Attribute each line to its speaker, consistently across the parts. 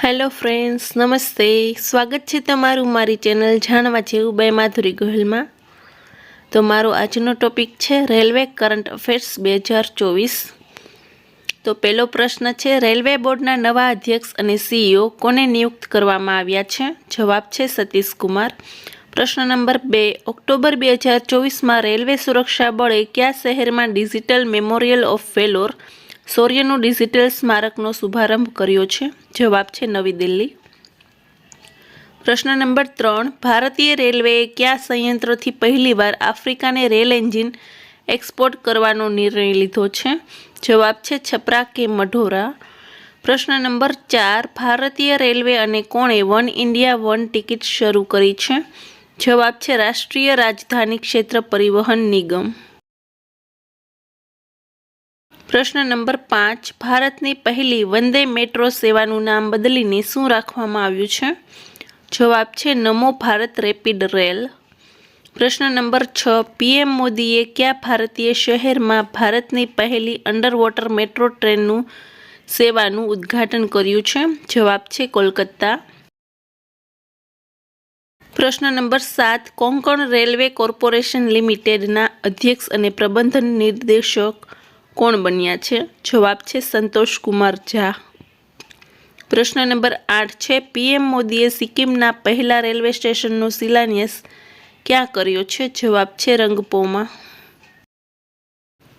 Speaker 1: Hello friends, નમસ્તે. સ્વાગત છે તમારું મારી ચેનલ જાણવા જેવું બાય માધુરી ગોહિલમાં. તો મારો આજનો ટોપિક છે રેલવે કરંટ અફેર્સ 2024. તો પહેલો પ્રશ્ન છે, રેલવે બોર્ડના નવા અધ્યક્ષ અને સીઈઓ કોને નિયુક્ત કરવામાં આવ્યા છે? જવાબ છે સતીશ કુમાર. પ્રશ્ન નંબર 2, ઓક્ટોબર 2024માં રેલવે સુરક્ષા બળે કયા શહેરમાં ડિજિટલ મેમોરિયલ ઓફ વેલોર શૌર્યનું ડિજિટલ સ્મારકનો શુભારંભ કર્યો છે? જવાબ છે નવી દિલ્હી. પ્રશ્ન નંબર 3, ભારતીય રેલવેએ કયા સંયંત્રથી પહેલીવાર આફ્રિકાને રેલ એન્જિન એક્સપોર્ટ કરવાનો નિર્ણય લીધો છે? જવાબ છે છપરા કે મઢોરા. પ્રશ્ન નંબર 4, ભારતીય રેલવે અને કોણે વન ઇન્ડિયા વન ટિકિટ શરૂ કરી છે? જવાબ છે રાષ્ટ્રીય રાજધાની ક્ષેત્ર પરિવહન નિગમ. પ્રશ્ન નંબર 5, ભારતની પહેલી વંદે મેટ્રો સેવાનું નામ બદલીને શું રાખવામાં આવ્યું છે? જવાબ છે નમો ભારત રેપિડ રેલ. પ્રશ્ન નંબર 6, પીએમ મોદીએ કયા ભારતીય શહેરમાં ભારતની પહેલી અંડર વોટર મેટ્રો ટ્રેનનું સેવાનું ઉદ્ઘાટન કર્યું છે? જવાબ છે કોલકાતા. પ્રશ્ન નંબર 7, કોંકણ રેલવે કોર્પોરેશન લિમિટેડના અધ્યક્ષ અને પ્રબંધન નિર્દેશક કોણ બન્યા છે? જવાબ છે સંતોષ કુમાર ઝા. પ્રશ્ન નંબર 8 છે, પીએમ મોદીએ સિક્કિમના પહેલા રેલવે સ્ટેશનનો શિલાન્યાસ ક્યાં કર્યો છે? જવાબ છે રંગપોમાં.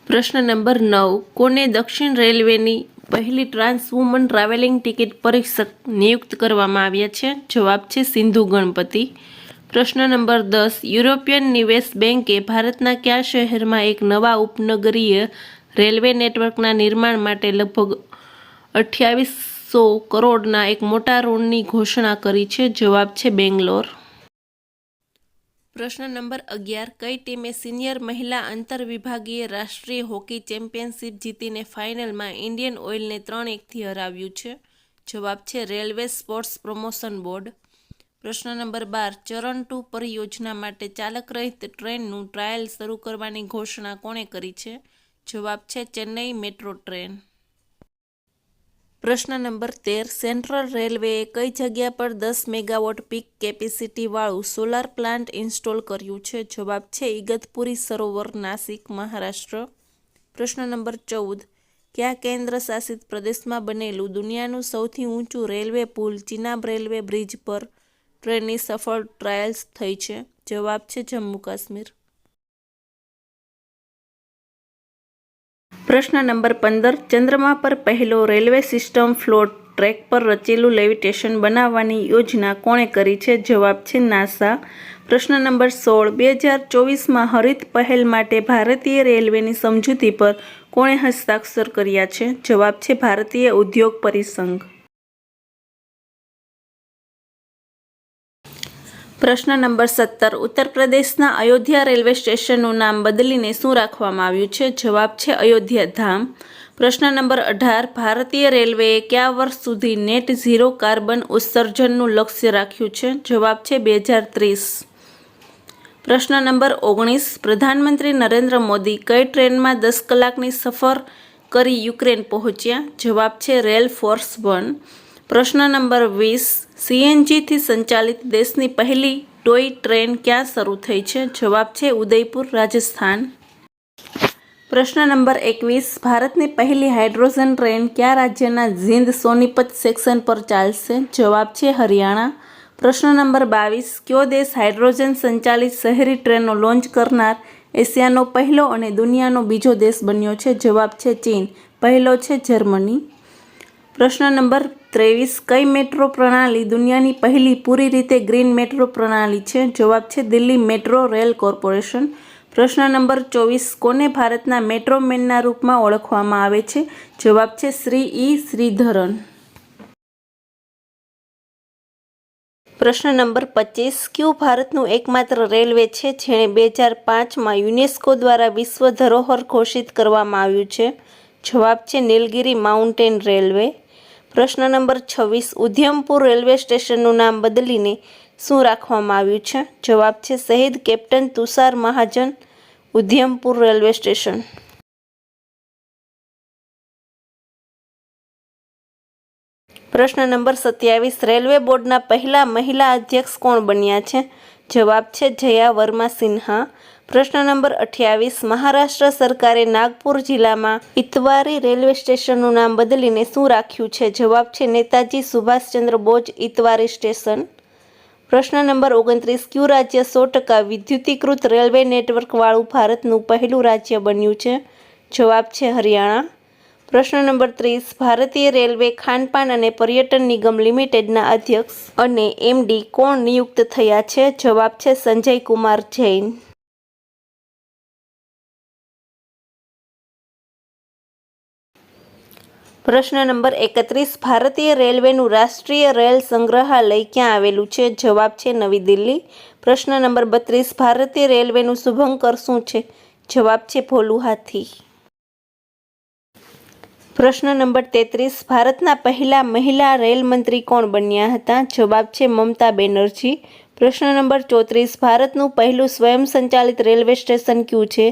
Speaker 1: પ્રશ્ન નંબર 9, કોને દક્ષિણ રેલવેની પહેલી ટ્રાન્સ વુમન ટ્રાવેલિંગ ટિકિટ પરીક્ષક નિયુક્ત કરવામાં આવ્યા છે? જવાબ છે સિંધુ ગણપતિ. પ્રશ્ન નંબર 10, યુરોપિયન નિવેશ બેંકે ભારતના કયા શહેરમાં એક નવા ઉપનગરીય રેલવે નેટવર્કના નિર્માણ માટે લગભગ 2800 કરોડના એક મોટા ઋણની ઘોષણા કરી છે? જવાબ છે બેંગ્લોર. પ્રશ્ન નંબર 11, કઈ ટીમે સિનિયર મહિલા આંતરવિભાગીય રાષ્ટ્રીય હોકી ચેમ્પિયનશિપ જીતીને ફાઇનલમાં ઇન્ડિયન ઓઇલને 3-1થી હરાવ્યું છે? જવાબ છે રેલવે સ્પોર્ટ્સ પ્રમોશન બોર્ડ. પ્રશ્ન નંબર 12, ચરણ 2 પરિયોજના માટે ચાલક રહિત ટ્રેનનું ટ્રાયલ શરૂ કરવાની ઘોષણા કોણે કરી છે? જવાબ છે ચેન્નઈ મેટ્રો ટ્રેન. પ્રશ્ન નંબર 13, સેન્ટ્રલ રેલવેએ કઈ જગ્યા પર 10 મેગાવોટ પીક કેપેસિટી વાળું સોલાર પ્લાન્ટ ઇન્સ્ટોલ કર્યું છે? જવાબ છે ઇગતપુરી સરોવર, નાસિક, મહારાષ્ટ્ર. પ્રશ્ન નંબર 14, કયા કેન્દ્ર શાસિત પ્રદેશમાં બનેલું દુનિયાનું સૌથી ઊંચું રેલવે પુલ ચિનાબ રેલવે બ્રિજ પર ટ્રેનની સફળ ટ્રાયલ્સ થઈ છે? જવાબ છે જમ્મુ કાશ્મીર. પ્રશ્ન નંબર 15, ચંદ્રમા પર પહેલો રેલવે સિસ્ટમ ફ્લોટ ટ્રેક પર રચેલું લેવિટેશન બનાવવાની યોજના કોણે કરી છે? જવાબ છે નાસા. પ્રશ્ન નંબર 16, 2024માં હરિત પહેલ માટે ભારતીય રેલવેની સમજૂતી પર કોણે હસ્તાક્ષર કર્યા છે? જવાબ છે ભારતીય ઉદ્યોગ પરિસંઘ. પ્રશ્ન નંબર 17, ઉત્તર પ્રદેશના અયોધ્યા રેલવે સ્ટેશનનું નામ બદલીને શું રાખવામાં આવ્યું છે? જવાબ છે અયોધ્યા ધામ. પ્રશ્ન નંબર 18, ભારતીય રેલવેએ કયા વર્ષ સુધી નેટ ઝીરો કાર્બન ઉત્સર્જનનું લક્ષ્ય રાખ્યું છે? જવાબ છે 2030. પ્રશ્ન નંબર 19, પ્રધાનમંત્રી નરેન્દ્ર મોદી કઈ ટ્રેનમાં 10 કલાકની સફર કરી યુક્રેન પહોંચ્યા? જવાબ છે રેલ ફોર્સ 1. પ્રશ્ન નંબર 20, સીએનજીથી સંચાલિત દેશની પહેલી ટોય ટ્રેન ક્યાં શરૂ થઈ છે? જવાબ છે ઉદયપુર, રાજસ્થાન. પ્રશ્ન નંબર 21, ભારતની પહેલી હાઇડ્રોજન ટ્રેન કયા રાજ્યના જીંદ સોનીપત સેક્શન પર ચાલશે? જવાબ છે હરિયાણા. પ્રશ્ન નંબર 22, કયો દેશ હાઇડ્રોજન સંચાલિત શહેરી ટ્રેનો લોન્ચ કરનાર એશિયાનો પહેલો અને દુનિયાનો બીજો દેશ બન્યો છે? જવાબ છે ચીન, પહેલો છે જર્મની. પ્રશ્ન નંબર 23, કઈ મેટ્રો પ્રણાલી દુનિયાની પહેલી પૂરી રીતે ગ્રીન મેટ્રો પ્રણાલી છે? જવાબ છે દિલ્હી મેટ્રો રેલ કોર્પોરેશન. પ્રશ્ન નંબર 24, કોને ભારતના મેટ્રો મેનના રૂપમાં ઓળખવામાં આવે છે? જવાબ છે શ્રી ઈ શ્રીધરન. પ્રશ્ન નંબર 25, કયું ભારતનું એકમાત્ર રેલવે છે જેણે 2005માં યુનેસ્કો દ્વારા વિશ્વ ધરોહર ઘોષિત કરવામાં આવ્યું છે? જવાબ છે નીલગિરી માઉન્ટેન રેલવે. પ્રશ્ન નંબર 26, ઉધ્યમપુર રેલવે સ્ટેશનનું નામ બદલીને શું રાખવામાં આવ્યું છે? જવાબ છે શહીદ કેપ્ટન તુષાર મહાજન ઉધ્યમપુર રેલવે સ્ટેશન. પ્રશ્ન નંબર 27 રેલવે બોર્ડના પહેલા મહિલા અધ્યક્ષ કોણ બન્યા છે? જવાબ છે જયા વર્મા સિન્હા. પ્રશ્ન નંબર 28 મહારાષ્ટ્ર સરકારે નાગપુર જિલ્લામાં ઇતવારી રેલવે સ્ટેશનનું નામ બદલીને શું રાખ્યું છે? જવાબ છે નેતાજી સુભાષચંદ્ર બોઝ ઇતવારી સ્ટેશન. પ્રશ્ન નંબર 29 કયું રાજ્ય 100% વિદ્યુતીકૃત રેલવે નેટવર્કવાળું ભારતનું પહેલું રાજ્ય બન્યું છે? જવાબ છે હરિયાણા. પ્રશ્ન નંબર 30 ભારતીય રેલવે ખાનપાન અને પર્યટન નિગમ લિમિટેડના અધ્યક્ષ અને એમડી કોણ નિયુક્ત થયા છે? જવાબ છે સંજય કુમાર જૈન. પ્રશ્ન નંબર 31 ભારતીય રેલવેનું રાષ્ટ્રીય રેલ સંગ્રહાલય ક્યાં આવેલું છે? જવાબ છે નવી દિલ્હી. પ્રશ્ન નંબર 32 ભારતીય રેલવેનું શુભંકર શું છે? જવાબ છે ભોલું હાથી. પ્રશ્ન નંબર 33 ભારતના પહેલા મહિલા રેલ મંત્રી કોણ બન્યા હતા? જવાબ છે મમતા બેનર્જી. પ્રશ્ન નંબર 34 ભારતનું પહેલું સ્વયં સંચાલિત રેલવે સ્ટેશન કયું છે?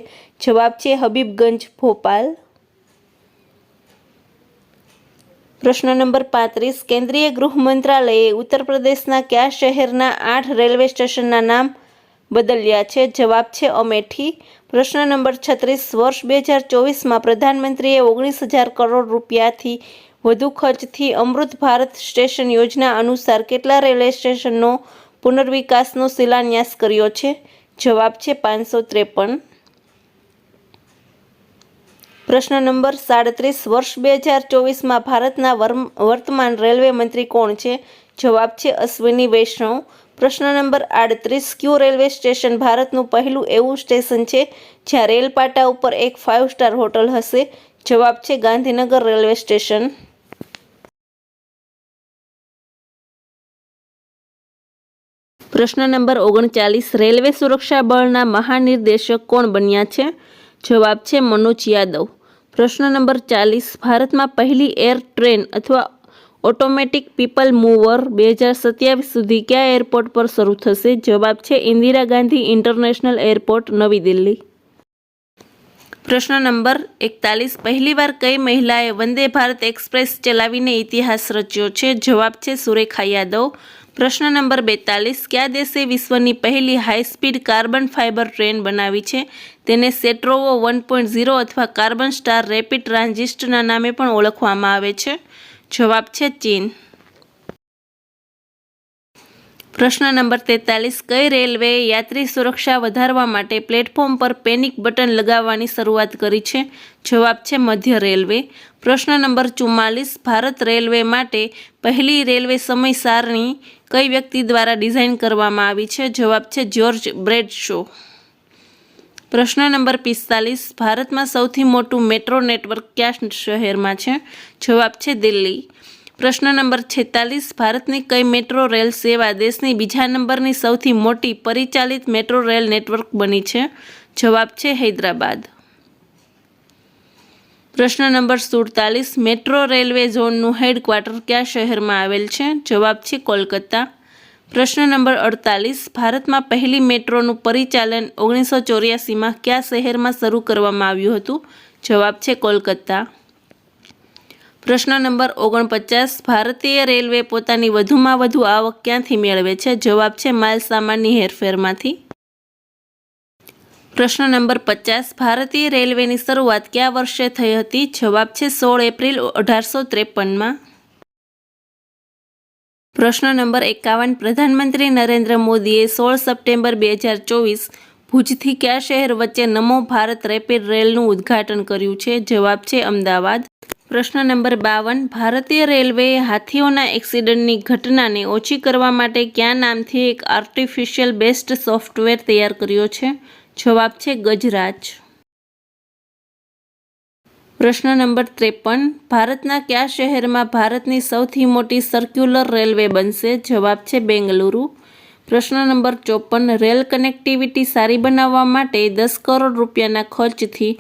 Speaker 1: જવાબ છે હબીબગંજ ભોપાલ. પ્રશ્ન નંબર 35 કેન્દ્રીય ગૃહ મંત્રાલયે ઉત્તર પ્રદેશના કયા શહેરના 8 રેલવે સ્ટેશનના નામ બદલ્યા છે? જવાબ છે અમેઠી. પ્રશ્ન નંબર 36 વર્ષ 2024માં પ્રધાનમંત્રીએ 19,000 કરોડ રૂપિયાથી વધુ ખર્ચથી અમૃત ભારત સ્ટેશન યોજના અનુસાર કેટલા રેલવે સ્ટેશનનો પુનર્વિકાસનો શિલાન્યાસ કર્યો છે? જવાબ છે 553. પ્રશ્ન નંબર 37 વર્ષ 2024માં ભારતના વર્તમાન રેલવે મંત્રી કોણ છે? જવાબ છે અશ્વિની વૈષ્ણવ. પ્રશ્ન નંબર 38 કયું રેલવે સ્ટેશન ભારતનું પહેલું એવું સ્ટેશન છે જ્યાં રેલ પાટા ઉપર એક 5 સ્ટાર હોટલ હશે? જવાબ છે ગાંધીનગર રેલવે સ્ટેશન. પ્રશ્ન નંબર 39 રેલવે સુરક્ષા બળના મહાનિર્દેશક કોણ બન્યા છે? જવાબ છે મનોજ યાદવ. પ્રશ્ન નંબર 40 ભારતમાં પહેલી એર ટ્રેન અથવા ઓટોમેટિક પીપલ મૂવર 2027 સુધી કયા એરપોર્ટ પર શરૂ થશે? જવાબ છે ઇન્દિરા ગાંધી ઇન્ટરનેશનલ એરપોર્ટ નવી દિલ્હી. પ્રશ્ન નંબર 41 પહેલીવાર કઈ મહિલાએ વંદે ભારત એક્સપ્રેસ ચલાવીને ઇતિહાસ રચ્યો છે? જવાબ છે સુરેખા યાદવ. પ્રશ્ન નંબર 42 કયા દેશે વિશ્વની પહેલી હાઈસ્પીડ કાર્બન ફાઇબર ટ્રેન બનાવી છે? તેને સેટ્રોવો 1.0 અથવા કાર્બન સ્ટાર રેપિડ ટ્રાન્ઝિસ્ટના નામે પણ ઓળખવામાં આવે છે. જવાબ છે ચીન. પ્રશ્ન નંબર 43 કઈ રેલવેએ યાત્રી સુરક્ષા વધારવા માટે પ્લેટફોર્મ પર પેનિક બટન લગાવવાની શરૂઆત કરી છે? જવાબ છે મધ્ય રેલવે. પ્રશ્ન નંબર 44 ભારત રેલવે માટે પહેલી રેલવે સમય સારણી કઈ વ્યક્તિ દ્વારા ડિઝાઇન કરવામાં આવી છે? જવાબ છે જ્યોર્જ બ્રેડશો. પ્રશ્ન નંબર 45 ભારતમાં સૌથી મોટું મેટ્રો નેટવર્ક કયા શહેરમાં છે? જવાબ છે દિલ્હી. પ્રશ્ન નંબર 46 ભારતની કઈ મેટ્રો રેલ સેવા દેશની બીજા નંબરની સૌથી મોટી પરિચાલિત મેટ્રો રેલ નેટવર્ક બની છે? જવાબ છે હૈદરાબાદ. પ્રશ્ન નંબર 47 મેટ્રો રેલવે ઝોનનું હેડક્વાર્ટર કયા શહેરમાં આવેલ છે? જવાબ છે કોલકાતા. પ્રશ્ન નંબર 48 ભારતમાં પહેલી મેટ્રોનું પરિચાલન 1984માં કયા શહેરમાં શરૂ કરવામાં આવ્યું હતું? જવાબ છે કોલકાતા. પ્રશ્ન નંબર 49 ભારતીય રેલવે પોતાની વધુમાં વધુ આવક ક્યાંથી મેળવે છે? જવાબ છે માલ સામાનની હેરફેરમાંથી. પ્રશ્ન નંબર 50 ભારતીય રેલવેની શરૂઆત કયા વર્ષે થઈ હતી? જવાબ છે 16 એપ્રિલ 1853માં. પ્રશ્ન નંબર 51 પ્રધાનમંત્રી નરેન્દ્ર મોદીએ 16 સપ્ટેમ્બર 2024 ભુજથી કયા શહેર વચ્ચે નમો ભારત રેપિડ રેલનું ઉદ્ઘાટન કર્યું છે? જવાબ છે અમદાવાદ. પ્રશ્ન નંબર 52 ભારતીય રેલવેએ હાથીઓના એક્સિડન્ટની ઘટનાને ઓછી કરવા માટે કયા નામથી એક આર્ટિફિશિયલ બેસ્ડ સોફ્ટવેર તૈયાર કર્યો છે? જવાબ છે ગજરાજ. પ્રશ્ન નંબર 53 ભારતના કયા શહેરમાં ભારતની સૌથી મોટી સર્ક્યુલર રેલવે બનશે? જવાબ છે બેંગલુરુ. પ્રશ્ન નંબર 54 રેલ કનેક્ટિવિટી સારી બનાવવા માટે 10 કરોડ રૂપિયાના ખર્ચથી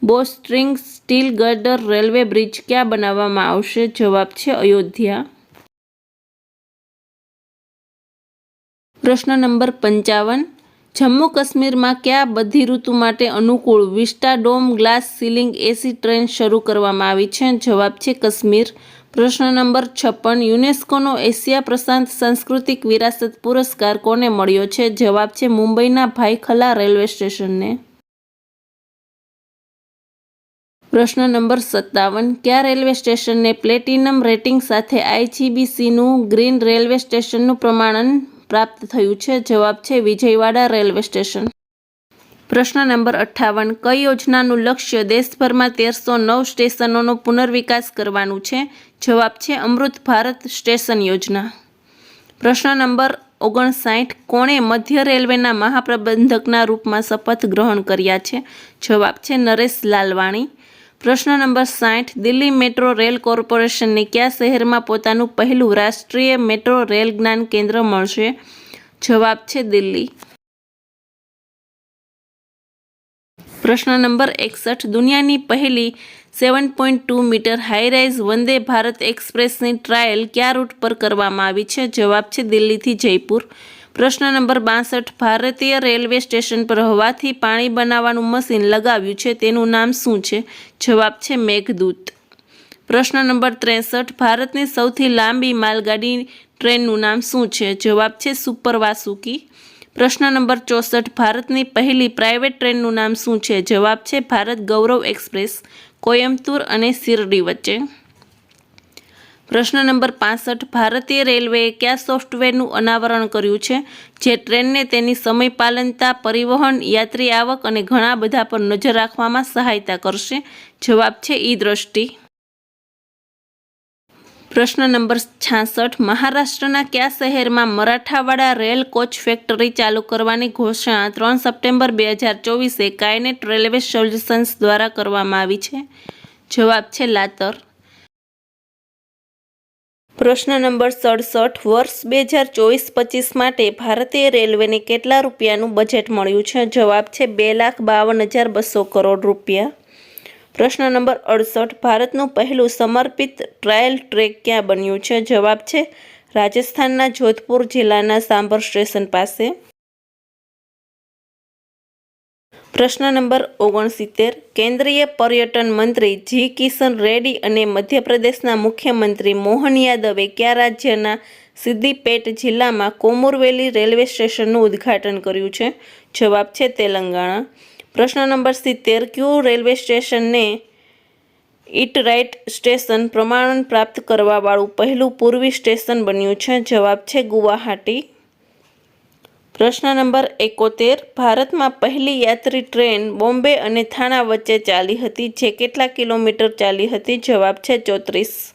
Speaker 1: bowstring steel girder railway bridge ક્યાં બનાવવામાં આવશે? જવાબ છે અયોધ્યા. પ્રશ્ન નંબર 55 જમ્મુ કાશ્મીરમાં કયા બધી ઋતુ માટે અનુકૂળ Vistadome glass ceiling AC train શરૂ કરવામાં આવી છે? જવાબ છે કાશ્મીર. પ્રશ્ન નંબર 56 યુનેસ્કોનો એશિયા પ્રશાંત સાંસ્કૃતિક વિરાસત પુરસ્કાર કોને મળ્યો છે? જવાબ છે મુંબઈના ભાયખલા રેલવે સ્ટેશનને. પ્રશ્ન નંબર 57 કયા રેલવે સ્ટેશનને પ્લેટિનમ રેટિંગ સાથે IGBCનું ગ્રીન રેલવે સ્ટેશનનું પ્રમાણન પ્રાપ્ત થયું છે? જવાબ છે વિજયવાડા રેલવે સ્ટેશન. પ્રશ્ન નંબર 58 કઈ યોજનાનું લક્ષ્ય દેશભરમાં 1309 સ્ટેશનોનો પુનર્વિકાસ કરવાનું છે? જવાબ છે અમૃત ભારત સ્ટેશન યોજના. પ્રશ્ન નંબર 59 કોણે મધ્ય રેલવેના મહાપ્રબંધકના રૂપમાં શપથ ગ્રહણ કર્યા છે? જવાબ છે નરેશ લાલવાણી. પ્રશ્ન નંબર 60 દિલ્હી મેટ્રો રેલ કોર્પોરેશનને કયા શહેરમાં પોતાનું પહેલું રાષ્ટ્રીય મેટ્રો રેલ જ્ઞાન કેન્દ્ર મળશે? જવાબ છે દિલ્હી. પ્રશ્ન નંબર 61 દુનિયાની પહેલી 7.2 metre high-rise Vande Bharat એક્સપ્રેસની trial કયા રૂટ પર કરવામાં આવી છે? જવાબ છે દિલ્હીથી જયપુર. પ્રશ્ન નંબર 62 ભારતીય રેલવે સ્ટેશન પર હવાથી પાણી બનાવવાનું મશીન લગાવ્યું છે તેનું નામ શું છે? જવાબ છે મેઘદૂત. પ્રશ્ન નંબર 63 ભારતની સૌથી લાંબી માલગાડી ટ્રેનનું નામ શું છે? જવાબ છે સુપર વાસુકી. પ્રશ્ન નંબર 64 ભારતની પહેલી પ્રાઇવેટ ટ્રેનનું નામ શું છે? જવાબ છે ભારત ગૌરવ એક્સપ્રેસ કોયમ્બતુર અને શિરડી વચ્ચે. પ્રશ્ન નંબર 65 ભારતીય રેલવેએ કયા સોફ્ટવેરનું અનાવરણ કર્યું છે જે ટ્રેનને તેની સમયપાલનતા, પરિવહન, યાત્રી આવક અને ઘણા બધા પર નજર રાખવામાં સહાયતા કરશે? જવાબ છે ઈ-દ્રષ્ટિ. પ્રશ્ન નંબર 66 મહારાષ્ટ્રના કયા શહેરમાં મરાઠાવાડા રેલ કોચ ફેક્ટરી ચાલુ કરવાની ઘોષણા 3 સપ્ટેમ્બર 2024 કાયનેટ રેલવે સોલ્યુશન્સ દ્વારા કરવામાં આવી છે? જવાબ છે લાતર. પ્રશ્ન નંબર 67 વર્ષ 2024-25 માટે ભારતીય રેલવેને કેટલા રૂપિયાનું બજેટ મળ્યું છે? જવાબ છે 2,52,200 કરોડ રૂપિયા. પ્રશ્ન નંબર 68 ભારતનું પહેલું સમર્પિત ટ્રાયલ ટ્રેક ક્યાં બન્યું છે? જવાબ છે રાજસ્થાનના જોધપુર જિલ્લાના સાંભર સ્ટેશન પાસે. પ્રશ્ન નંબર 69 કેન્દ્રીય પર્યટન મંત્રી જી કિશન રેડ્ડી અને મધ્યપ્રદેશના મુખ્યમંત્રી મોહન યાદવે કયા રાજ્યના સિદ્દીપેટ જિલ્લામાં કોમુરવેલી રેલવે સ્ટેશનનું ઉદ્ઘાટન કર્યું છે? જવાબ છે તેલંગાણા. પ્રશ્ન નંબર 70 કયું રેલવે સ્ટેશનને ઇટ રાઇટ સ્ટેશન પ્રમાણન પ્રાપ્ત કરવાવાળું પહેલું પૂર્વી સ્ટેશન બન્યું છે? જવાબ છે ગુવાહાટી. પ્રશ્ન નંબર 71 ભારતમાં પહેલી યાત્રી ટ્રેન બોમ્બે અને થાણા વચ્ચે ચાલી હતી જે કેટલા કિલોમીટર ચાલી હતી? જવાબ છે 34.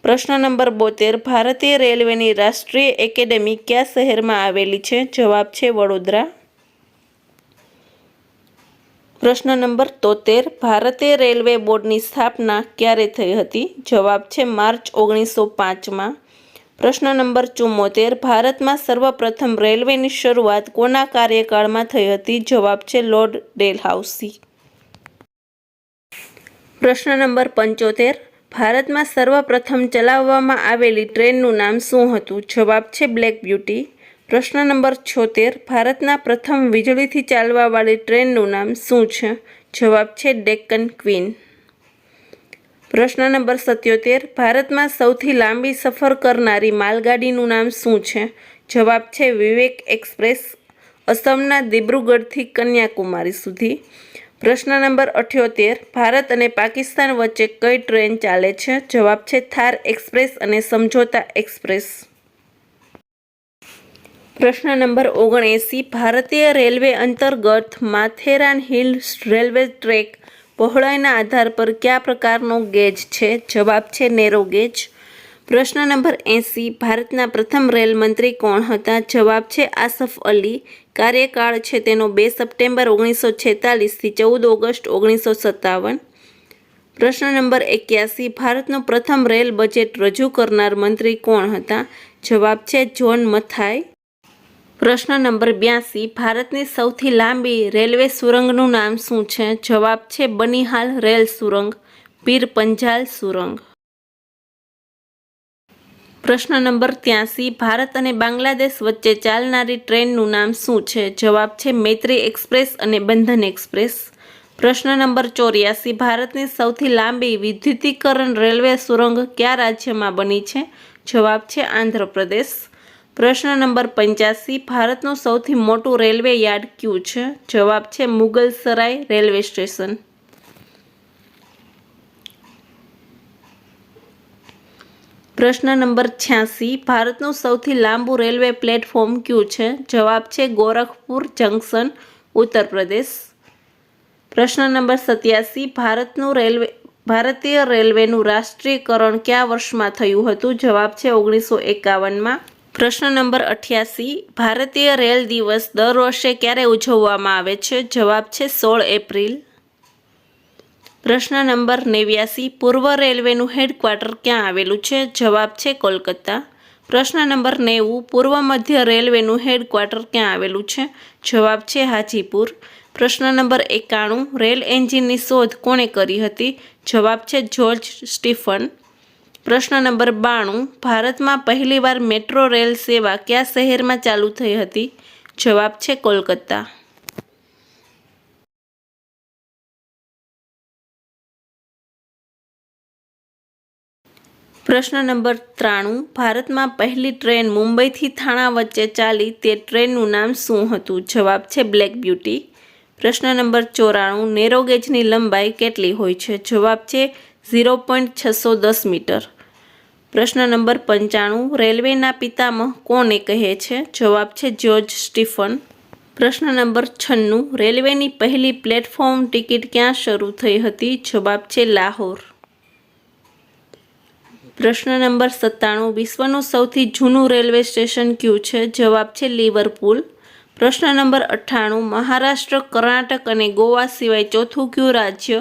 Speaker 1: પ્રશ્ન નંબર 72 ભારતીય રેલવેની રાષ્ટ્રીય એકેડેમી કયા શહેરમાં આવેલી છે? જવાબ છે વડોદરા. પ્રશ્ન નંબર 73 ભારતીય રેલવે બોર્ડની સ્થાપના ક્યારે થઈ હતી? જવાબ છે માર્ચ 1905માં. પ્રશ્ન નંબર 74 ભારતમાં સર્વપ્રથમ રેલવેની શરૂઆત કોના કાર્યકાળમાં થઈ હતી? જવાબ છે લોર્ડ ડેલહાઉસી. પ્રશ્ન નંબર 75 ભારતમાં સર્વપ્રથમ ચલાવવામાં આવેલી ટ્રેનનું નામ શું હતું? જવાબ છે બ્લેક બ્યુટી. પ્રશ્ન નંબર 76 ભારતના પ્રથમ વીજળીથી ચાલવાવાળી ટ્રેનનું નામ શું છે? જવાબ છે ડેક્કન ક્વીન. પ્રશ્ન નંબર 77 ભારતમાં સૌથી લાંબી સફર કરનારી માલગાડીનું નામ શું છે? જવાબ છે વિવેક એક્સપ્રેસ અસમના દિબ્રુગઢથી કન્યાકુમારી સુધી. પ્રશ્ન નંબર 78 ભારત અને પાકિસ્તાન વચ્ચે કઈ ટ્રેન ચાલે છે? જવાબ છે થાર એક્સપ્રેસ અને સમझौता એક્સપ્રેસ. પ્રશ્ન નંબર 79 ભારતીય રેલવે અંતર્ગત માથેરાન હિલ રેલવે ટ્રેક પહોળાઈના આધાર પર કયા પ્રકારનો ગેજ છે? જવાબ છે નેરો ગેજ. પ્રશ્ન નંબર 80 ભારતના પ્રથમ રેલ મંત્રી કોણ હતા? જવાબ છે આસફ અલી. કાર્યકાળ છે તેનો 2 સપ્ટેમ્બર 1946 થી 14 ઓગસ્ટ 1957. પ્રશ્ન નંબર 81 ભારતનું પ્રથમ રેલ બજેટ રજૂ કરનાર મંત્રી કોણ હતા? જવાબ છે જ્હોન મથાઈ. પ્રશ્ન નંબર 82 ભારતની સૌથી લાંબી રેલવે સુરંગનું નામ શું છે? જવાબ છે બનિહાલ રેલ સુરંગ પીર પંજાલ સુરંગ. પ્રશ્ન નંબર 83 ભારત અને બાંગ્લાદેશ વચ્ચે ચાલનારી ટ્રેનનું નામ શું છે? જવાબ છે મૈત્રી એક્સપ્રેસ અને બંધન એક્સપ્રેસ. પ્રશ્ન નંબર 84, ભારતની સૌથી લાંબી વિદ્યુતીકરણ રેલવે સુરંગ કયા રાજ્યમાં બની છે? જવાબ છે આંધ્રપ્રદેશ. પ્રશ્ન નંબર 85, ભારતનું સૌથી મોટું રેલવે યાર્ડ કયું છે? જવાબ છે મુગલસરાય રેલવે સ્ટેશન. પ્રશ્ન નંબર 86, ભારતનું સૌથી લાંબુ રેલવે પ્લેટફોર્મ કયું છે? જવાબ છે ગોરખપુર જંકશન, ઉત્તર પ્રદેશ. પ્રશ્ન નંબર 87, ભારતીય રેલવેનું રાષ્ટ્રીયકરણ કયા વર્ષમાં થયું હતું? જવાબ છે 1951માં. પ્રશ્ન નંબર 88, ભારતીય રેલ દિવસ દર વર્ષે ક્યારે ઉજવવામાં આવે છે? જવાબ છે 16 એપ્રિલ. પ્રશ્ન નંબર 89, પૂર્વ રેલવેનું હેડક્વાર્ટર ક્યાં આવેલું છે? જવાબ છે કોલકાતા. પ્રશ્ન નંબર 90, પૂર્વ મધ્ય રેલવેનું હેડક્વાર્ટર ક્યાં આવેલું છે? જવાબ છે હાજીપુર. પ્રશ્ન નંબર 91, રેલ એન્જિનની શોધ કોણે કરી હતી? જવાબ છે જ્યોર્જ સ્ટીફન. પ્રશ્ન નંબર 92, ભારતમાં પહેલીવાર મેટ્રો રેલ સેવા કયા શહેરમાં ચાલુ થઈ હતી? જવાબ છે કોલકાતા. પ્રશ્ન નંબર 93, ભારતમાં પહેલી ટ્રેન મુંબઈથી થાણા વચ્ચે ચાલી તે ટ્રેનનું નામ શું હતું? જવાબ છે બ્લેક બ્યુટી. પ્રશ્ન નંબર 94, નેરો ગેજની લંબાઈ કેટલી હોય છે? જવાબ છે 0.610 મીટર. પ્રશ્ન નંબર 95, રેલવેના પિતામહ કોને કહે છે? જવાબ છે જ્યોર્જ સ્ટીફન. પ્રશ્ન નંબર 96, રેલવેની પહેલી પ્લેટફોર્મ ટિકિટ ક્યાં શરૂ થઈ હતી? જવાબ છે લાહોર. પ્રશ્ન નંબર 97, વિશ્વનું સૌથી જૂનું રેલવે સ્ટેશન કયું છે? જવાબ છે લિવરપુલ. પ્રશ્ન નંબર 98, મહારાષ્ટ્ર, કર્ણાટક અને ગોવા સિવાય ચોથું કયું રાજ્ય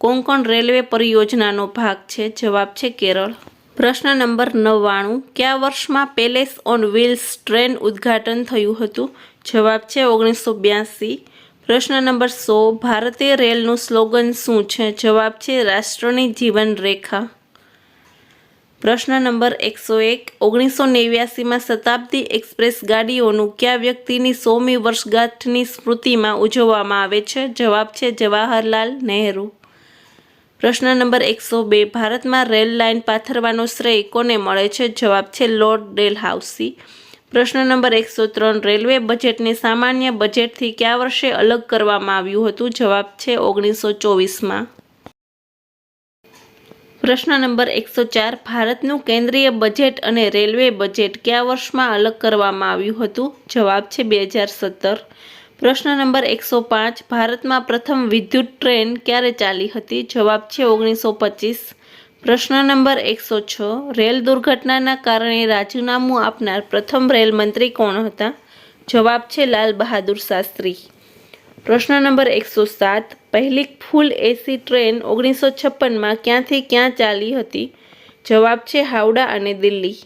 Speaker 1: કોંકણ રેલવે પરિયોજનાનો ભાગ છે? જવાબ છે કેરળ. પ્રશ્ન નંબર 99, કયા વર્ષમાં પેલેસ ઓન વ્હીલ્સ ટ્રેન ઉદ્ઘાટન થયું હતું? જવાબ છે 1982. પ્રશ્ન નંબર 100, ભારતીય રેલનું સ્લોગન શું છે? જવાબ છે રાષ્ટ્રની જીવન રેખા. પ્રશ્ન નંબર 101, 1989માં શતાબ્દી એક્સપ્રેસ ગાડીઓનું કયા વ્યક્તિની 100મી વર્ષગાંઠની સ્મૃતિમાં ઉજવવામાં આવે છે? જવાબ છે જવાહરલાલ નહેરુ. પ્રશ્ન નંબર 102, ભારતમાં રેલ લાઇન પાથરવાનો શ્રેય કોને મળે છે? જવાબ છે લોર્ડ ડેલહાઉસી. પ્રશ્ન નંબર 103, રેલવે બજેટને સામાન્ય બજેટથી કયા વર્ષે અલગ કરવામાં આવ્યું હતું? જવાબ છે 1924માં. પ્રશ્ન નંબર 104, ભારતનું કેન્દ્રીય બજેટ અને રેલવે બજેટ કયા વર્ષમાં અલગ કરવામાં આવ્યું હતું? જવાબ છે 2017. પ્રશ્ન નંબર 105, ભારતમાં પ્રથમ વિદ્યુત ટ્રેન ક્યારે ચાલી હતી? જવાબ છે 1925. પ્રશ્ન નંબર 106, રેલ દુર્ઘટનાના કારણે રાજીનામું આપનાર પ્રથમ રેલ મંત્રી કોણ હતા? જવાબ છે લાલ બહાદુર શાસ્ત્રી. પ્રશ્ન નંબર 107, પહેલી ફૂલ એસી ટ્રેન 1956માં ક્યાંથી ક્યાં ચાલી હતી? જવાબ છે હાવડા અને દિલ્હી.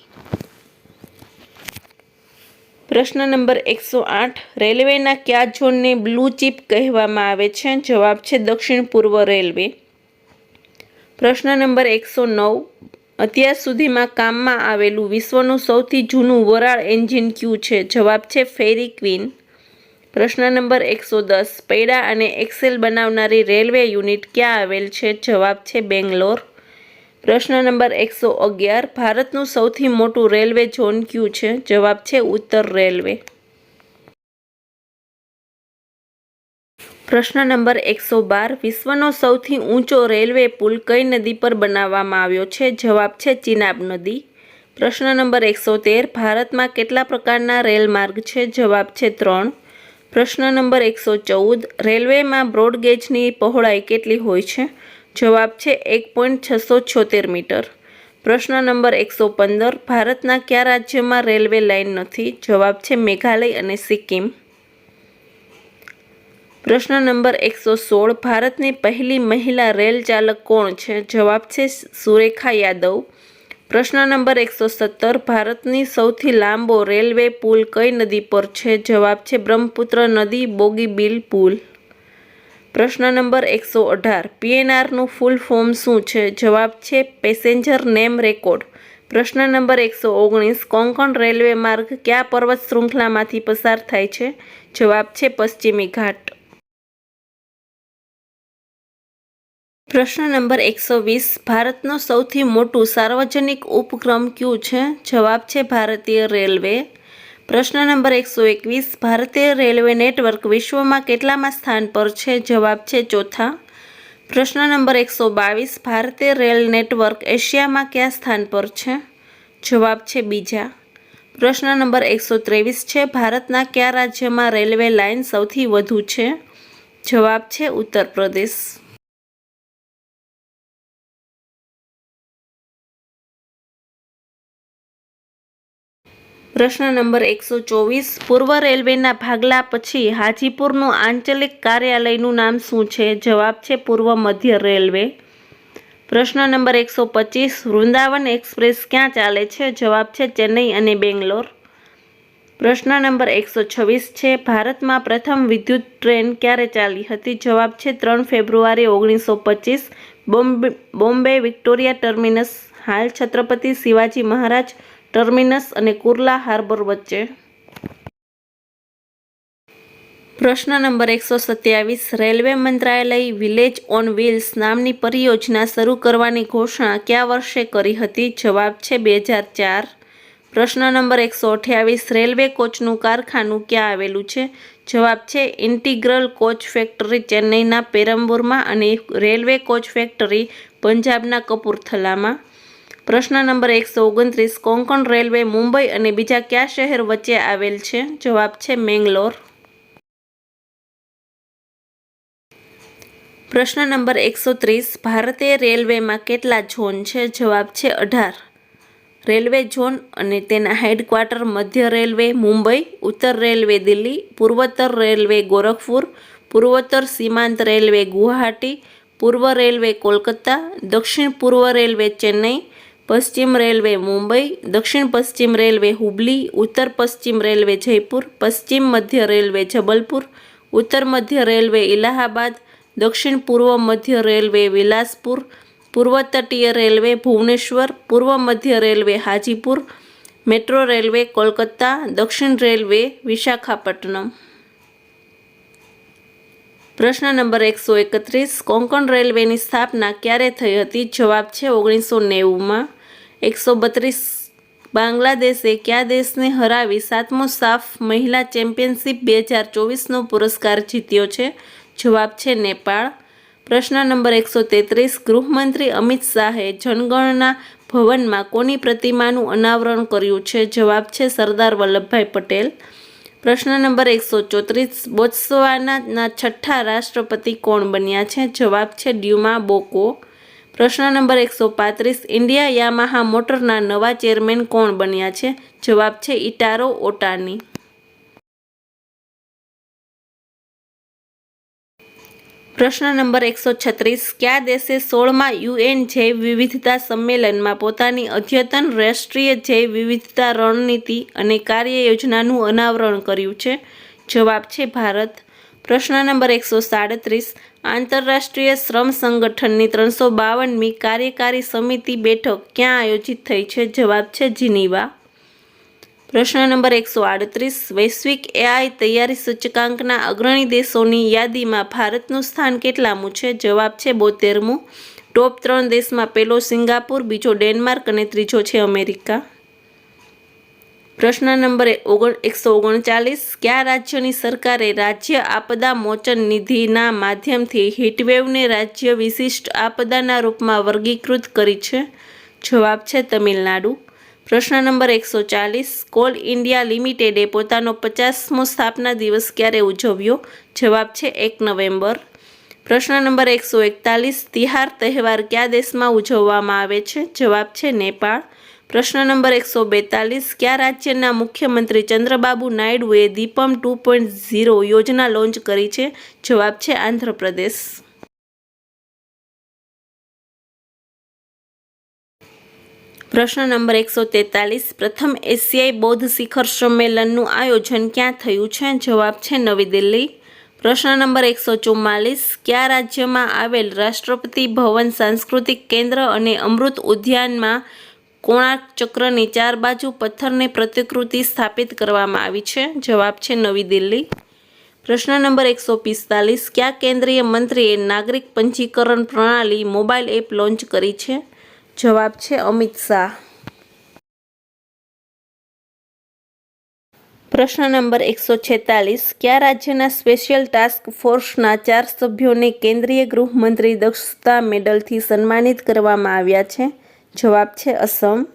Speaker 1: પ્રશ્ન નંબર 108, રેલવેના કયા ઝોનને બ્લુ ચિપ કહેવામાં આવે છે? જવાબ છે દક્ષિણ પૂર્વ રેલવે. પ્રશ્ન નંબર 109, અત્યાર સુધીમાં કામમાં આવેલું વિશ્વનું સૌથી જૂનું વરાળ એન્જિન કયું છે? જવાબ છે ફેરી ક્વીન. પ્રશ્ન નંબર 110, પૈડા અને એક્સેલ બનાવનારી રેલવે યુનિટ ક્યાં આવેલ છે? જવાબ છે બેંગ્લોર. પ્રશ્ન નંબર 111, ભારતનું સૌથી મોટું રેલવે ઝોન કયું છે? જવાબ છે ઉત્તર રેલવે. પ્રશ્ન નંબર 112, વિશ્વનો સૌથી ઊંચો રેલવે પુલ કઈ નદી પર બનાવવામાં આવ્યો છે? જવાબ છે ચિનાબ નદી. પ્રશ્ન નંબર 113, ભારતમાં કેટલા પ્રકારના રેલ માર્ગ છે? જવાબ છે 3. પ્રશ્ન નંબર 114, રેલવેમાં બ્રોડગેજની પહોળાઈ કેટલી હોય છે? જવાબ છે 1.676 મીટર. પ્રશ્ન નંબર 115, ભારતના કયા રાજ્યમાં રેલવે લાઇન નથી? જવાબ છે મેઘાલય અને સિક્કિમ. પ્રશ્ન નંબર 116, ભારતની પહેલી મહિલા રેલ ચાલક કોણ છે? જવાબ છે સુરેખા યાદવ. પ્રશ્ન નંબર 117, ભારતની સૌથી લાંબો રેલવે પુલ કઈ નદી પર છે? જવાબ છે બ્રહ્મપુત્ર નદી બોગીબીલ પુલ. પ્રશ્ન નંબર 118, પીએનઆરનું ફૂલ ફોર્મ શું છે? જવાબ છે પેસેન્જર નેમ રેકોર્ડ. પ્રશ્ન નંબર 119, કોંકણ રેલવે માર્ગ કયા પર્વત શૃંખલામાંથી પસાર થાય છે? જવાબ છે પશ્ચિમી ઘાટ. પ્રશ્ન નંબર 120 ભારતનું સૌથી મોટું સાર્વજનિક ઉપક્રમ કયું છે? જવાબ છે ભારતીય રેલવે. પ્રશ્ન નંબર 121 ભારતીય રેલવે નેટવર્ક વિશ્વમાં કેટલામા સ્થાન પર છે? જવાબ છે ચોથા. પ્રશ્ન નંબર 122 ભારતીય રેલ નેટવર્ક એશિયામાં કયા સ્થાન પર છે? જવાબ છે બીજા. પ્રશ્ન નંબર 123 છે ભારતના કયા રાજ્યમાં રેલવે લાઇન સૌથી વધુ છે? જવાબ છે ઉત્તર પ્રદેશ. પ્રશ્ન નંબર 124 પૂર્વ રેલવેના ભાગલા પછી હાજીપુરનું આંચલિક કાર્યાલયનું નામ શું છે? જવાબ છે પૂર્વ મધ્ય રેલવે. પ્રશ્ન નંબર 125 વૃંદાવન એક્સપ્રેસ ક્યાં ચાલે છે? જવાબ છે ચેન્નઈ અને બેંગ્લોર. પ્રશ્ન નંબર 126 છે ભારતમાં પ્રથમ વિદ્યુત ટ્રેન ક્યારે ચાલી હતી? જવાબ છે 3 ફેબ્રુઆરી 1925 બોમ્બે વિક્ટોરિયા ટર્મિનસ, હાલ છત્રપતિ શિવાજી મહારાજ ટર્મિનસ અને કુર્લા હાર્બર વચ્ચે. પ્રશ્ન નંબર 127 રેલવે મંત્રાલય વિલેજ ઓન વ્હીલ્સ નામની પરિયોજના શરૂ કરવાની ઘોષણા કયા વર્ષે કરી હતી? જવાબ છે 2004. પ્રશ્ન નંબર 128 રેલવે કોચનું કારખાનું ક્યાં આવેલું છે? જવાબ છે ઇન્ટિગ્રલ કોચ ફેક્ટરી ચેન્નઈના પેરમ્બૂરમાં અને રેલવે કોચ ફેક્ટરી પંજાબના કપૂરથલામાં. પ્રશ્ન નંબર 129 કોંકણ રેલવે મુંબઈ અને બીજા કયા શહેર વચ્ચે આવેલ છે? જવાબ છે મેંગલોર. પ્રશ્ન નંબર 130 ભારતીય રેલવેમાં કેટલા ઝોન છે? જવાબ છે 18. રેલવે ઝોન અને તેના હેડક્વાર્ટર મધ્ય રેલવે મુંબઈ, ઉત્તર રેલવે દિલ્હી, પૂર્વોત્તર રેલવે ગોરખપુર, પૂર્વોત્તર સીમાંત રેલવે ગુવાહાટી, પૂર્વ રેલવે કોલકાતા, દક્ષિણ પૂર્વ રેલવે ચેન્નઈ, પશ્ચિમ રેલવે મુંબઈ, દક્ષિણ પશ્ચિમ રેલવે હુબલી, ઉત્તર પશ્ચિમ રેલવે જયપુર, પશ્ચિમ મધ્ય રેલવે જબલપુર, ઉત્તર મધ્ય રેલવે ઇલાહાબાદ, દક્ષિણ પૂર્વ મધ્ય રેલવે વિલાસપુર, પૂર્વ તટીય રેલવે ભુવનેશ્વર, પૂર્વ મધ્ય railway Hajipur, metro railway Kolkata, દક્ષિણ રેલવે વિશાખાપટ્ટનમ. પ્રશ્ન નંબર 131 કોંકણ રેલવેની સ્થાપના ક્યારે થઈ હતી? જવાબ છે 1990માં. 132 બાંગ્લાદેશે કયા દેશને હરાવી 7મો સાફ મહિલા ચેમ્પિયનશિપ 2024નો પુરસ્કાર જીત્યો છે? જવાબ છે નેપાળ. પ્રશ્ન નંબર 133 ગૃહમંત્રી અમિત શાહે જનગણના ભવનમાં કોની પ્રતિમાનું અનાવરણ કર્યું છે? જવાબ છે સરદાર વલ્લભભાઈ પટેલ. પ્રશ્ન નંબર 134 બોત્સવાનાના છઠ્ઠા રાષ્ટ્રપતિ કોણ બન્યા છે? જવાબ છે ડ્યુમા બોકો. પ્રશ્ન નંબર 135 ઇન્ડિયા યામાહા મોટરના નવા ચેરમેન કોણ બન્યા છે? જવાબ છે ઇટારો ઓટાની. પ્રશ્ન નંબર 136 કયા દેશે 16મા UN જૈવ વિવિધતા સંમેલનમાં પોતાની અદ્યતન રાષ્ટ્રીય જૈવ વિવિધતા રણનીતિ અને કાર્ય યોજનાનું અનાવરણ કર્યું છે? જવાબ છે ભારત. પ્રશ્ન નંબર 137 આંતરરાષ્ટ્રીય શ્રમ સંગઠનની 352મી કાર્યકારી સમિતિ બેઠક ક્યાં આયોજિત થઈ છે? જવાબ છે જીનીવા. પ્રશ્ન નંબર 138 વૈશ્વિક AI તૈયારી સૂચકાંકના અગ્રણી દેશોની યાદીમાં ભારતનું સ્થાન કેટલામું છે? જવાબ છે 72મું. ટોપ 3 દેશમાં પહેલો સિંગાપુર, બીજો ડેનમાર્ક અને ત્રીજો છે અમેરિકા. પ્રશ્ન નંબર 139 કયા રાજ્યની સરકારે રાજ્ય આપદા મોચન નિધિના માધ્યમથી હીટવેવને રાજ્ય વિશિષ્ટ આપદાના રૂપમાં વર્ગીકૃત કરી છે? જવાબ છે તમિલનાડુ. પ્રશ્ન નંબર 140 કોલ ઇન્ડિયા લિમિટેડે પોતાનો 50મો સ્થાપના દિવસ ક્યારે ઉજવ્યો? જવાબ છે 1 નવેમ્બર. પ્રશ્ન નંબર 141 તિહાર તહેવાર કયા દેશમાં ઉજવવામાં આવે છે? જવાબ છે નેપાળ. પ્રશ્ન નંબર 142 કયા રાજ્યના મુખ્યમંત્રી ચંદ્રબાબુ નાયડુએ દીપમ 2.0 યોજના લોન્ચ કરી છે? જવાબ છે આંધ્રપ્રદેશ. પ્રશ્ન નંબર 143 પ્રથમ એશિયાઈ બૌદ્ધ શિખર સંમેલનનું આયોજન ક્યાં થયું છે? જવાબ છે નવી દિલ્હી. પ્રશ્ન નંબર 144 કયા રાજ્યમાં આવેલ રાષ્ટ્રપતિ ભવન સાંસ્કૃતિક કેન્દ્ર અને અમૃત ઉદ્યાનમાં કોણાર્ક ચક્રની 4 બાજુ પથ્થરની પ્રતિકૃતિ સ્થાપિત કરવામાં આવી છે? જવાબ છે નવી દિલ્હી. પ્રશ્ન નંબર 145, કયા કેન્દ્રીય મંત્રીએ નાગરિક પંજીકરણ પ્રણાલી મોબાઈલ એપ લોન્ચ કરી છે? જવાબ છે અમિત શાહ. પ્રશ્ન નંબર 146, કયા રાજ્યના સ્પેશિયલ ટાસ્ક ફોર્સના 4 સભ્યોને કેન્દ્રીય ગૃહમંત્રી દક્ષતા મેડલથી સન્માનિત કરવામાં આવ્યા છે? જવાબ છે અસમ.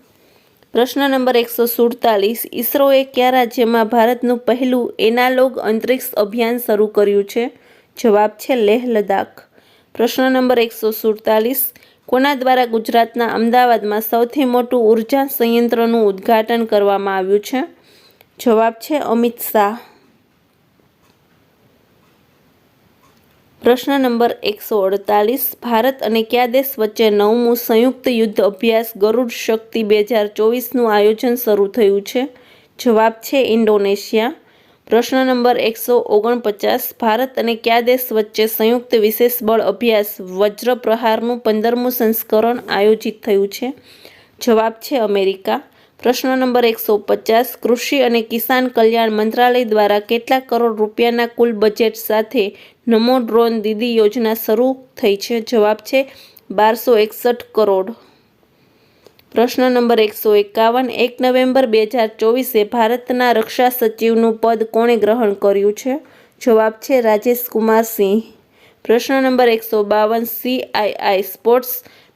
Speaker 1: પ્રશ્ન નંબર 147, ઇસરોએ કયા રાજ્યમાં ભારતનું પહેલું એનાલોગ અંતરિક્ષ અભિયાન શરૂ કર્યું છે? જવાબ છે લેહ લદ્દાખ. પ્રશ્ન નંબર 147, કોના દ્વારા ગુજરાતના અમદાવાદમાં સૌથી મોટું ઉર્જા સંયંત્રનું ઉદ્ઘાટન કરવામાં આવ્યું છે? જવાબ છે અમિત શાહ. પ્રશ્ન નંબર 148, ભારત અને કયા દેશ વચ્ચે 9મું સંયુક્ત યુદ્ધ અભ્યાસ ગરુડ શક્તિ 2024નું આયોજન શરૂ થયું છે? જવાબ છે ઇન્ડોનેશિયા. પ્રશ્ન નંબર 149, ભારત અને કયા દેશ વચ્ચે સંયુક્ત વિશેષ બળ અભ્યાસ વજ્ર પ્રહારનું 15મું સંસ્કરણ આયોજિત થયું છે? જવાબ છે અમેરિકા. પ્રશ્ન નંબર 150, કૃષિ અને કિસાન કલ્યાણ મંત્રાલય દ્વારા કેટલા કરોડ રૂપિયાના કુલ બજેટ સાથે નમો ડ્રોન દીદી યોજના શરૂ થઈ છે? જવાબ છે 1261 કરોડ. પ્રશ્ન નંબર 151, 1 નવેમ્બર 2024 ભારતના રક્ષા સચિવનું પદ કોણે ગ્રહણ કર્યું છે? જવાબ છે રાજેશ કુમાર સિંહ. પ્રશ્ન નંબર 152, CII સ્પોર્ટ્સ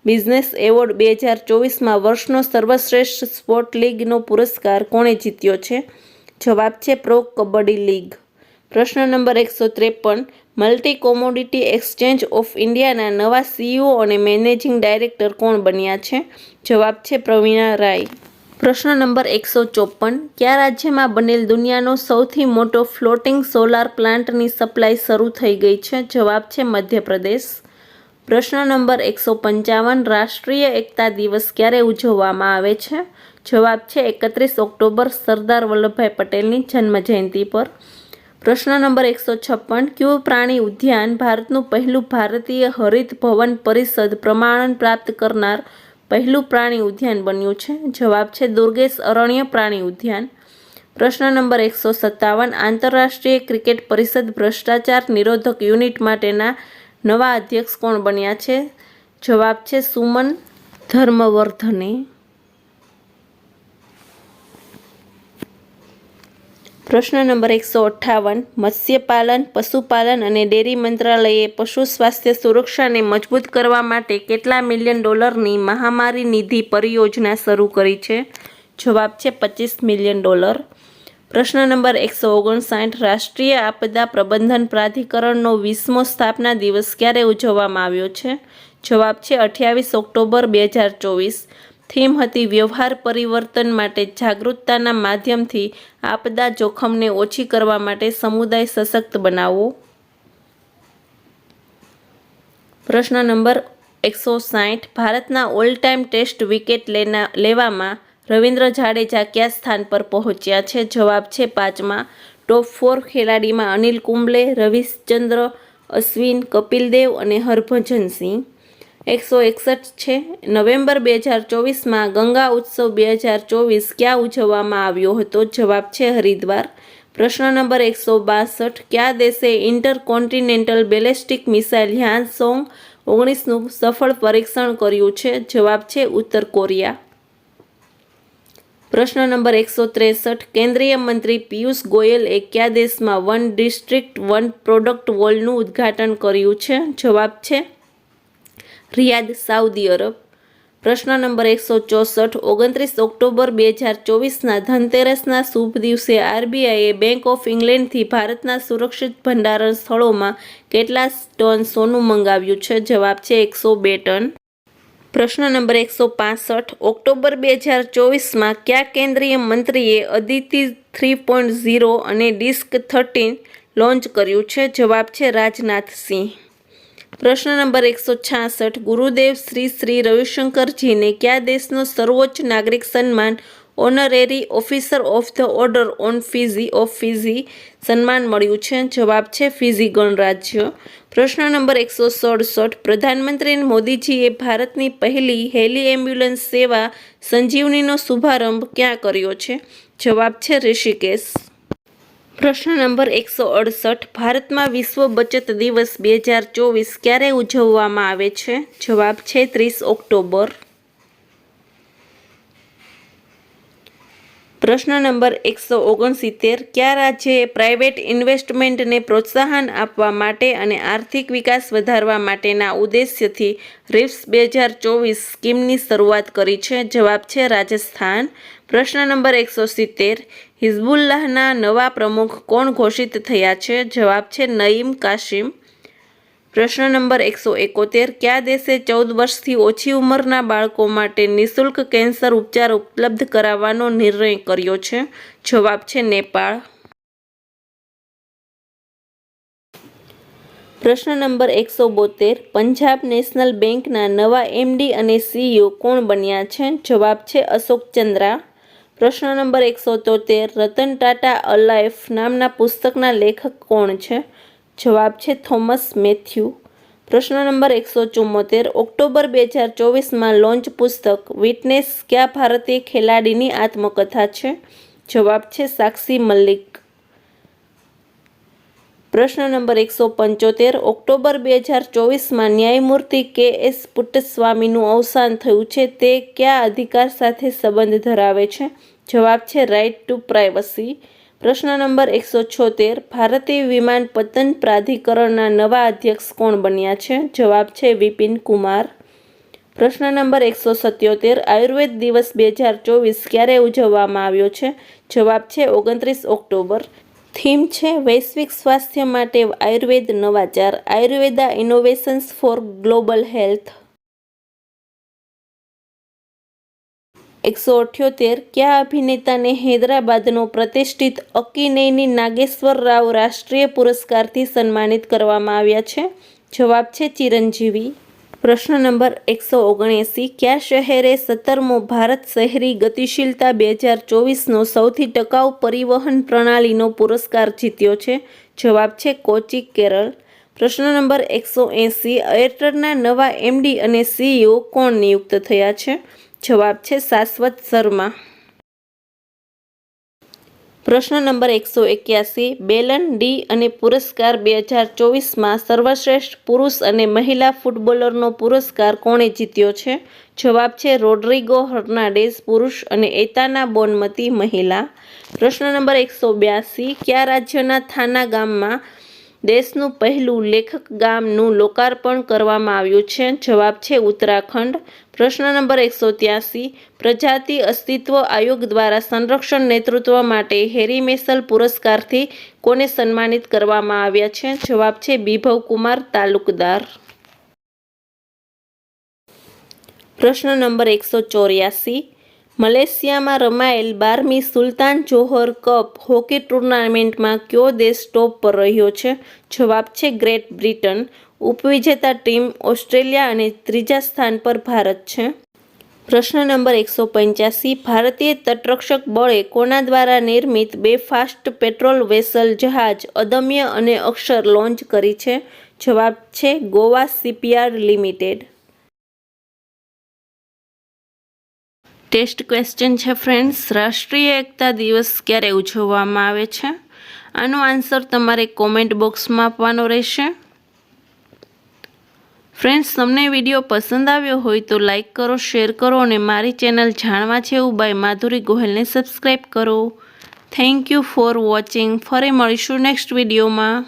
Speaker 1: બિઝનેસ એવોર્ડ 2024માં વર્ષનો સર્વશ્રેષ્ઠ સ્પોર્ટ લીગનો પુરસ્કાર કોણે જીત્યો છે? જવાબ છે પ્રો કબડ્ડી લીગ. પ્રશ્ન number 153, multi commodity exchange of ઇન્ડિયાના નવા CEO અને મેનેજિંગ ડાયરેક્ટર કોણ બન્યા છે? જવાબ છે પ્રવીણા રાય. પ્રશ્ન નંબર 154, કયા રાજ્યમાં બનેલ દુનિયાનો સૌથી મોટો ફ્લોટિંગ સોલાર પ્લાન્ટની સપ્લાય શરૂ થઈ ગઈ છે? જવાબ છે મધ્યપ્રદેશ. પ્રશ્ન નંબર 155, રાષ્ટ્રીય એકતા દિવસ ક્યારે ઉજવવામાં આવે છે? જવાબ છે 31 ઓક્ટોબર સરદાર વલ્લભભાઈ પટેલની જન્મજયંતિ પર. પ્રશ્ન નંબર 156, કયું પ્રાણી ઉદ્યાન ભારતનું પહેલું ભારતીય હરિત ભવન પરિષદ પ્રમાણન પ્રાપ્ત કરનાર પહેલું પ્રાણી ઉદ્યાન બન્યું છે? જવાબ છે દુર્ગેશ અરણ્ય પ્રાણી ઉદ્યાન. પ્રશ્ન નંબર 157, આંતરરાષ્ટ્રીય ક્રિકેટ પરિષદ ભ્રષ્ટાચાર નિરોધક યુનિટ માટેના નવા અધ્યક્ષ કોણ બન્યા છે? જવાબ છે સુમન ધર્મવર્ધને. પ્રશ્ન નંબર 158, મત્સ્યપાલન, પશુપાલન અને ડેરી મંત્રાલયે પશુ સ્વાસ્થ્ય સુરક્ષાને મજબૂત કરવા માટે કેટલા મિલિયન ડોલરની મહામારી નિધિ પરિયોજના શરૂ કરી છે? જવાબ છે $25 મિલિયન. પ્રશ્ન નંબર 159, રાષ્ટ્રીય આપદા પ્રબંધન પ્રાધિકરણનો 20મો સ્થાપના દિવસ ક્યારે ઉજવવામાં આવ્યો છે? જવાબ છે 28 ઓક્ટોબર 2024. થીમ હતી વ્યવહાર પરિવર્તન માટે જાગૃતતાના માધ્યમથી આપદા જોખમને ઓછી કરવા માટે સમુદાય સશક્ત બનાવવો. પ્રશ્ન નંબર 160, ભારતના ઓલ ટાઈમ ટેસ્ટ વિકેટ લેવામાં રવિન્દ્ર જાડેજા કયા સ્થાન પર પહોંચ્યા છે? જવાબ છે 5મા. ટોપ 4 ખેલાડીમાં અનિલ કુંબલે, રવિચંદ્ર અશ્વિન, કપિલ દેવ અને હરભજન સિંહ. 161 છે, નવેમ્બર 2024માં ગંગા ઉત્સવ 2024 ક્યાં ઉજવવામાં આવ્યો હતો? જવાબ છે હરિદ્વાર. પ્રશ્ન નંબર 162, કયા દેશે ઇન્ટરકોન્ટિનેન્ટલ બેલેસ્ટિક મિસાઇલ યાનસોંગ 19નું સફળ પરીક્ષણ કર્યું છે? જવાબ છે ઉત્તર કોરિયા. પ્રશ્ન નંબર 163, કેન્દ્રીય મંત્રી પિયુષ ગોયલે કયા દેશમાં વન ડિસ્ટ્રિક્ટ વન પ્રોડક્ટ વોલનું ઉદ્ઘાટન કર્યું છે? જવાબ છે રિયાદ, સાઉદી અરબ. પ્રશ્ન નંબર 164, 29 ઓક્ટોબર 2024ના ધનતેરસના શુભ દિવસે RBIએ બેંક ઓફ ઇંગ્લેન્ડથી ભારતના સુરક્ષિત ભંડારણ સ્થળોમાં કેટલા ટન સોનું મંગાવ્યું છે? જવાબ છે 102 ટન. પ્રશ્ન નંબર 165, ઓક્ટોબર 2024માં કયા કેન્દ્રીય મંત્રીએ અદિતિ 3.0 અને ડિસ્ક 13 લોન્ચ કર્યું છે? જવાબ છે રાજનાથ સિંહ. પ્રશ્ન નંબર 166, ગુરુદેવ શ્રી શ્રી રવિશંકરજીને કયા દેશનો સર્વોચ્ચ નાગરિક સન્માન honorary officer of the order of Fiji સન્માન મળ્યું છે? જવાબ છે ફિજી ગણરાજ્ય. પ્રશ્ન નંબર 167, પ્રધાનમંત્રી મોદીજીએ ભારતની પહેલી હેલી એમ્બ્યુલન્સ સેવા સંજીવનીનો શુભારંભ ક્યાં કર્યો છે? જવાબ છે ઋષિકેશ. પ્રશ્ન નંબર 168 ભારતમાં વિશ્વ બચત દિવસ 2024 ક્યારે ઉજવવામાં આવે છે? જવાબ છે 30 ઓક્ટોબર. પ્રશ્ન નંબર 169 કયા રાજ્યએ પ્રાઇવેટ ઇન્વેસ્ટમેન્ટને પ્રોત્સાહન આપવા માટે અને આર્થિક વિકાસ વધારવા માટેના ઉદ્દેશ્યથી રિપ્સ 2024 સ્કીમની શરૂઆત કરી છે? જવાબ છે રાજસ્થાન. પ્રશ્ન નંબર 170 હિઝબુલ્લાહના નવા પ્રમુખ કોણ ઘોષિત થયા છે? જવાબ છે નઈમ કાસિમ. પ્રશ્ન નંબર 171 કયા દેશે 14 વર્ષથી ઓછી ઉંમરના બાળકો માટે નિઃશુલ્ક કેન્સર ઉપચાર ઉપલબ્ધ કરાવવાનો નિર્ણય કર્યો છે? જવાબ છે નેપાળ. પ્રશ્ન નંબર 172 પંજાબ નેશનલ બેંકના નવા એમડી અને સીઈઓ કોણ બન્યા છે? જવાબ છે અશોક ચંદ્રા. પ્રશ્ન નંબર 173 રતન ટાટા અલાઇફ નામના પુસ્તકના લેખક કોણ છે? જવાબ છે થોમસ મેથ્યુ. પ્રશ્ન નંબર 174 ઓક્ટોબર 2024માં લોન્ચ પુસ્તક વિટનેસ કયા ભારતીય ખેલાડીની આત્મકથા છે? જવાબ છે સાક્ષી મલિક. પ્રશ્ન નંબર 175 ઓક્ટોબર 2024માં ન્યાયમૂર્તિ કે.એસ. પુટ્ટસ્વામીનું અવસાન થયું છે તે કયા અધિકાર સાથે સંબંધ ધરાવે છે? જવાબ છે રાઇટ ટુ પ્રાઇવસી. પ્રશ્ન નંબર 176 ભારતીય વિમાનપત્તન પ્રાધિકરણના નવા અધ્યક્ષ કોણ બન્યા છે? જવાબ છે વિપિન કુમાર. પ્રશ્ન નંબર 177 આયુર્વેદ દિવસ 2024 ક્યારે ઉજવવામાં આવ્યો છે? જવાબ છે 29 ઓક્ટોબર. થીમ છે વૈશ્વિક સ્વાસ્થ્ય માટે આયુર્વેદ નવાચાર Ayurveda innovations for global health. 178 કયા અભિનેતાને હૈદરાબાદનો પ્રતિષ્ઠિત અક્કિનેની નાગેશ્વર રાવ રાષ્ટ્રીય પુરસ્કારથી સન્માનિત કરવામાં આવ્યા છે? જવાબ છે ચિરંજીવી. પ્રશ્ન નંબર 179 કયા શહેરે 17મો ભારત શહેરી ગતિશીલતા 2024નો સૌથી ટકાઉ પરિવહન પ્રણાલીનો પુરસ્કાર જીત્યો છે? જવાબ છે કોચી, કેરળ. પ્રશ્ન નંબર 180 એરટેલના નવા એમડી અને સીઈઓ કોણ નિયુક્ત થયા છે? જવાબ છે શાશ્વત શર્મા. પ્રશ્ન નંબર 181 બેલન ડી અને પુરસ્કાર 2024માં સર્વશ્રેષ્ઠ પુરુષ અને મહિલા ફૂટબોલરનો પુરસ્કાર કોણે જીત્યો છે? જવાબ છે રોડ્રિગો હર્નાન્ડેઝ પુરુષ અને એતાના બોનમતી મહિલા. પ્રશ્ન નંબર 182 કયા રાજ્યના થાના ગામમાં દેશનું પહેલું લેખક ગામનું લોકાર્પણ કરવામાં આવ્યું છે? જવાબ છે ઉત્તરાખંડ. પ્રશ્ન નંબર 183 પ્રજાતિ અસ્તિત્વ આયોગ દ્વારા સંરક્ષણ નેતૃત્વ માટે હેરી મેસલ પુરસ્કારથી કોને સન્માનિત કરવામાં આવ્યા છે? જવાબ છે બિભવ કુમાર તાલુકદાર. પ્રશ્ન નંબર 184 મલેશિયામાં રમાયેલ 12મી સુલતાન જોહર કપ હોકી ટૂર્નામેન્ટમાં કયો દેશ ટોપ પર રહ્યો છે? જવાબ છે ગ્રેટ બ્રિટન. ઉપવિજેતા ટીમ ઓસ્ટ્રેલિયા અને ત્રીજા સ્થાન પર ભારત છે. પ્રશ્ન નંબર 185 ભારતીય તટરક્ષક બળે કોના દ્વારા નિર્મિત 2 ફાસ્ટ પેટ્રોલ વેસલ જહાજ અદમ્ય અને અક્ષર લોન્ચ કરી છે? જવાબ છે Goa shipyard limited. Test question છે ફ્રેન્ડ્સ રાષ્ટ્રીય એકતા દિવસ ક્યારે ઉજવવામાં આવે છે? આનો આન્સર તમારે કોમેન્ટ બોક્સમાં આપવાનો રહેશે. ફ્રેન્ડ્સ તમને વિડીયો પસંદ આવ્યો હોય તો લાઇક કરો, શેર કરો અને મારી ચેનલ જાણવા જેવું બાય માધુરી ગોહિલને સબસ્ક્રાઈબ કરો. Thank you for watching. ફરી મળીશું નેક્સ્ટ વિડીયોમાં.